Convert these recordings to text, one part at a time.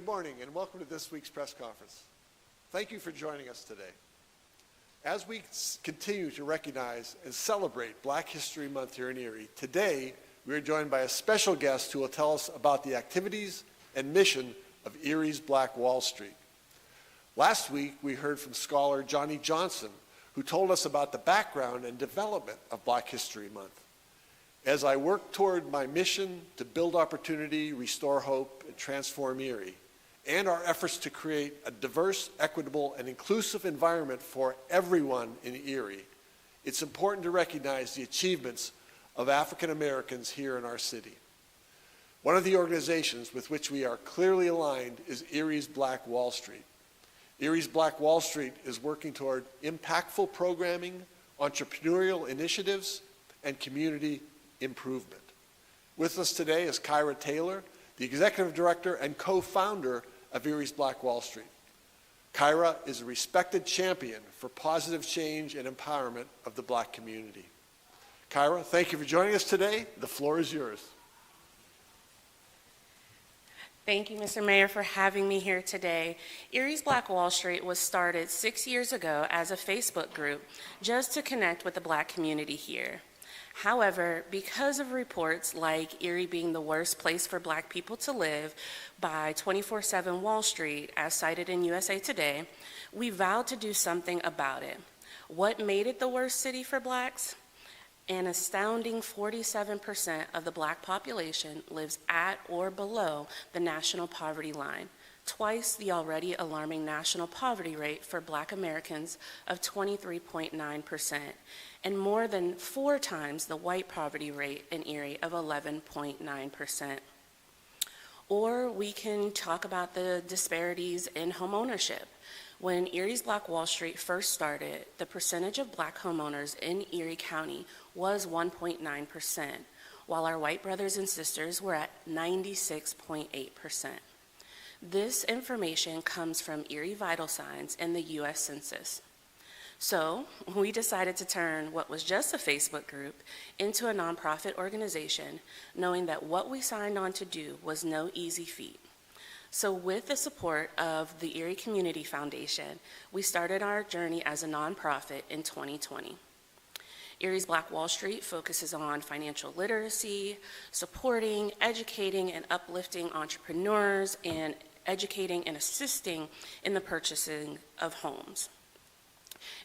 morning and welcome to this week's press conference. Thank you for joining us today. As we continue to recognize and celebrate Black History Month here in Erie, today we are joined by a special guest who will tell us about the activities and mission of Erie's Black Wall Street. Last week we heard from scholar Johnny Johnson, who told us about the background and development of Black History Month. As I work toward my mission to build opportunity, restore hope, and transform Erie, and our efforts to create a diverse, equitable, and inclusive environment for everyone in Erie, it's important to recognize the achievements of African Americans here in our city. One of the organizations with which we are clearly aligned is Erie's Black Wall Street. Erie's Black Wall Street is working toward impactful programming, entrepreneurial initiatives, and community improvement. With us today is Kyra Taylor, the Executive Director and co-founder of Erie's Black Wall Street. Kyra is a respected champion for positive change and empowerment of the Black community. Kyra, thank you for joining us today. The floor is yours. Thank you, Mr. Mayor, for having me here today. Erie's Black Wall Street was started 6 years ago as a Facebook group just to connect with the Black community here. However, because of reports like Erie being the worst place for Black people to live by 24/7 Wall Street, as cited in USA Today, we vowed to do something about it. What made it the worst city for Blacks? An astounding 47% of the Black population lives at or below the national poverty line, twice the already alarming national poverty rate for Black Americans of 23.9%, and more than 4 times the white poverty rate in Erie of 11.9%. Or we can talk about the disparities in homeownership. When Erie's Black Wall Street first started, the percentage of Black homeowners in Erie County was 1.9%, while our white brothers and sisters were at 96.8%. This information comes from Erie Vital Signs and the U.S. Census. So we decided to turn what was just a Facebook group into a nonprofit organization, knowing that what we signed on to do was no easy feat. So with the support of the Erie Community Foundation, we started our journey as a nonprofit in 2020. Erie's Black Wall Street focuses on financial literacy, supporting, educating, and uplifting entrepreneurs, and educating and assisting in the purchasing of homes.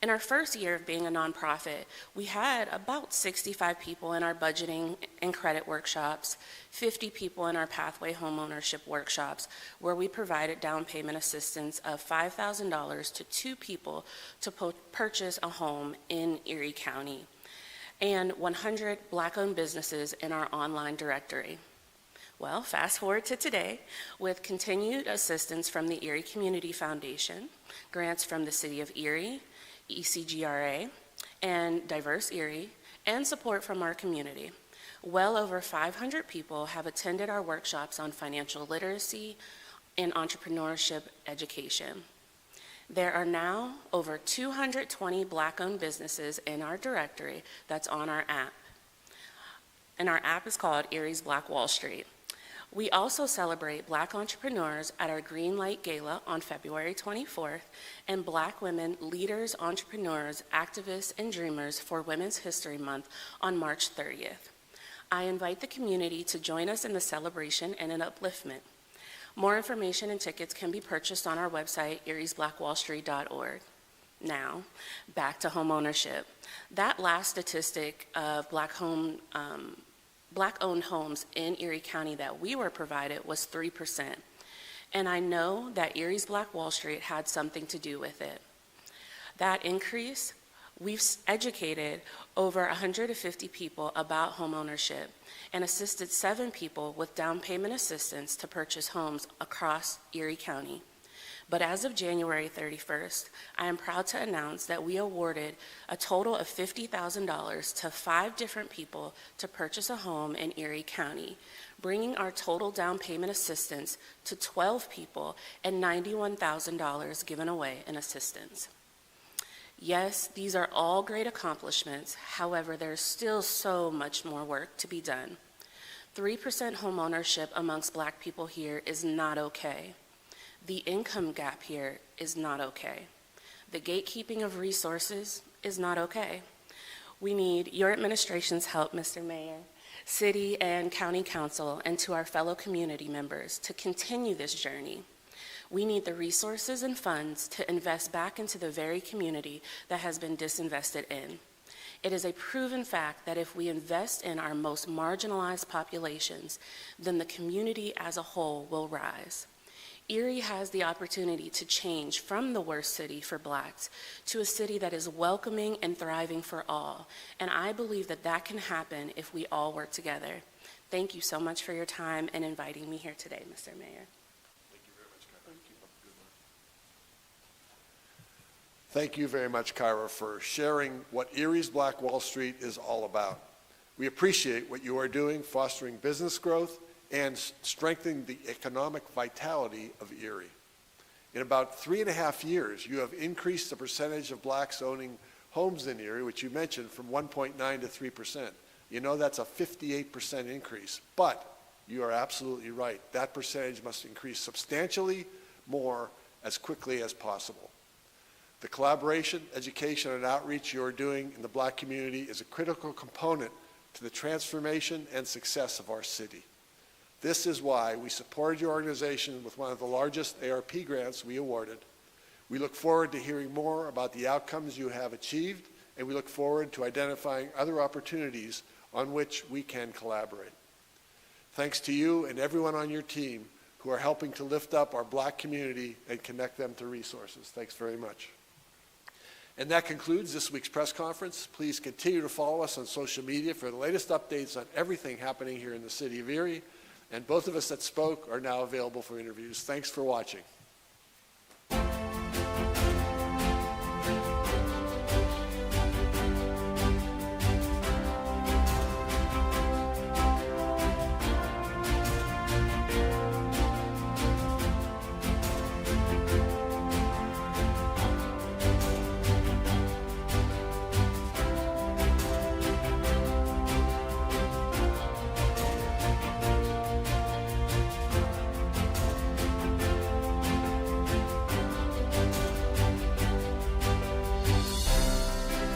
In our first year of being a nonprofit, we had about 65 people in our budgeting and credit workshops, 50 people in our Pathway homeownership workshops, where we provided down payment assistance of $5,000 to 2 people to purchase a home in Erie County, and 100 Black-owned businesses in our online directory. Well, fast forward to today, with continued assistance from the Erie Community Foundation, grants from the City of Erie, ECGRA, and Diverse Erie, and support from our community. Well over 500 people have attended our workshops on financial literacy and entrepreneurship education. There are now over 220 Black-owned businesses in our directory that's on our app. And our app is called Erie's Black Wall Street. We also celebrate Black entrepreneurs at our Green Light Gala on February 24th and Black women leaders, entrepreneurs, activists, and dreamers for Women's History Month on March 30th. I invite the community to join us in the celebration and an upliftment. More information and tickets can be purchased on our website, eriesblackwallstreet.org. Now, back to homeownership. That last statistic of Black-owned homes in Erie County that we were provided was 3%. And I know that Erie's Black Wall Street had something to do with it. That increase, we've educated over 150 people about homeownership and assisted 7 people with down payment assistance to purchase homes across Erie County. But as of January 31st, I am proud to announce that we awarded a total of $50,000 to 5 different people to purchase a home in Erie County, bringing our total down payment assistance to 12 people and $91,000 given away in assistance. Yes, these are all great accomplishments. However, there's still so much more work to be done. 3% homeownership amongst Black people here is not okay. The income gap here is not okay. The gatekeeping of resources is not okay. We need your administration's help, Mr. Mayor, City and County Council, and to our fellow community members to continue this journey. We need the resources and funds to invest back into the very community that has been disinvested in. It is a proven fact that if we invest in our most marginalized populations, then the community as a whole will rise. Erie has the opportunity to change from the worst city for Blacks to a city that is welcoming and thriving for all, and I believe that that can happen if we all work together. Thank you so much for your time and inviting me here today, Mr. Mayor. Thank you very much, Kyra, for sharing what Erie's Black Wall Street is all about. We appreciate what you are doing, fostering business growth and strengthening the economic vitality of Erie. In about 3.5 years, you have increased the percentage of Blacks owning homes in Erie, which you mentioned, from 1.9 to 3%. You know that's a 58% increase, but you are absolutely right. That percentage must increase substantially more as quickly as possible. The collaboration, education, and outreach you are doing in the Black community is a critical component to the transformation and success of our city. This is why we supported your organization with one of the largest ARP grants we awarded. We look forward to hearing more about the outcomes you have achieved, and we look forward to identifying other opportunities on which we can collaborate. Thanks to you and everyone on your team who are helping to lift up our Black community and connect them to resources. Thanks very much. And that concludes this week's press conference. Please continue to follow us on social media for the latest updates on everything happening here in the city of Erie. And both of us that spoke are now available for interviews. Thanks for watching.